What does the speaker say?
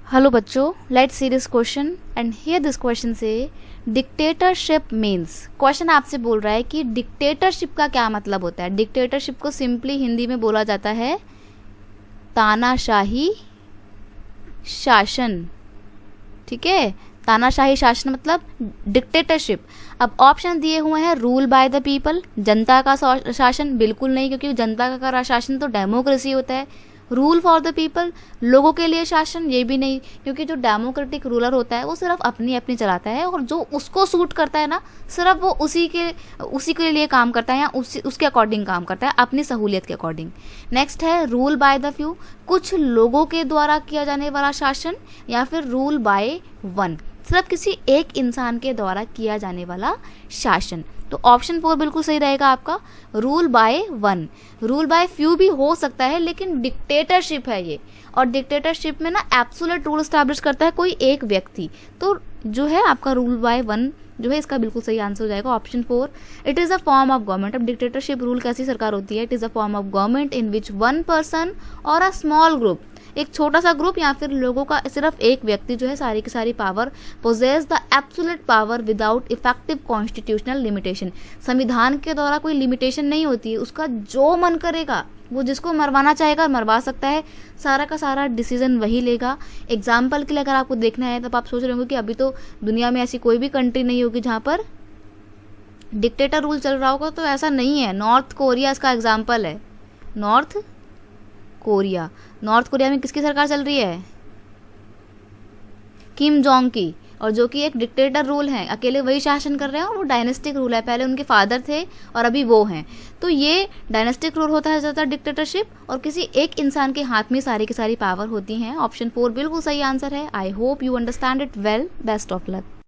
Hello बच्चों, let's see this question and here this question से dictatorship means. Question आपसे बोल रहा है कि डिक्टेटरशिप का क्या मतलब होता है। डिक्टेटरशिप को सिंपली हिंदी में बोला जाता है तानाशाही शासन। ठीक है, तानाशाही शासन मतलब डिक्टेटरशिप। अब ऑप्शन दिए हुए हैं रूल बाय द पीपल, जनता का शासन, बिल्कुल नहीं, क्योंकि जनता का शासन तो डेमोक्रेसी होता है। रूल फॉर द पीपल, लोगों के लिए शासन, ये भी नहीं, क्योंकि जो डेमोक्रेटिक रूलर होता है वो सिर्फ अपनी अपनी चलाता है और जो उसको सूट करता है ना, सिर्फ वो उसी के लिए काम करता है या उसके अकॉर्डिंग काम करता है, अपनी सहूलियत के अकॉर्डिंग। नेक्स्ट है रूल बाय द फ्यू, कुछ लोगों के द्वारा किया जाने वाला शासन, या फिर रूल बाय वन, सिर्फ किसी एक इंसान के द्वारा किया जाने वाला शासन। तो ऑप्शन 4 बिल्कुल सही रहेगा आपका, rule by one. Rule by few भी हो सकता है, लेकिन डिक्टेटरशिप है ये, और डिक्टेटरशिप में ना एब्सोल्यूट रूल एस्टैब्लिश करता है कोई एक व्यक्ति। तो जो है आपका रूल बाय वन जो है इसका बिल्कुल सही आंसर हो जाएगा option 4। It is a form of government. अब डिक्टेटरशिप रूल कैसी सरकार होती है? It is a form of government in which one person और अ स्मॉल ग्रुप, एक छोटा सा ग्रुप या फिर लोगों का सिर्फ एक व्यक्ति जो है सारी की सारी power possess the absolute power without effective constitutional limitation. संविधान के द्वारा कोई लिमिटेशन नहीं होती है, उसका जो मन करेगा वो जिसको मरवाना चाहेगा मरवा सकता है, सारा का सारा डिसीजन वही लेगा। एग्जाम्पल के लिए अगर आपको देखना है तब आप सोच रहे होंगे कि अभी तो दुनिया में ऐसी कोई भी कंट्री नहीं होगी जहाँ पर डिक्टेटर रूल चल रहा होगा, तो ऐसा नहीं है। नॉर्थ कोरिया इसका एग्जाम्पल है। नॉर्थ कोरिया में किसकी सरकार चल रही है? किम जोंग की, और जो कि एक डिक्टेटर रूल है, अकेले वही शासन कर रहे हैं और वो डायनेस्टिक रूल है। पहले उनके फादर थे और अभी वो हैं। तो ये डायनेस्टिक रूल होता है ज़्यादातर डिक्टेटरशिप, और किसी एक इंसान के हाथ में सारी की सारी पावर होती हैं। ऑप्शन 4 बिल्कुल सही आंसर है। I hope you understand it well. Best of luck.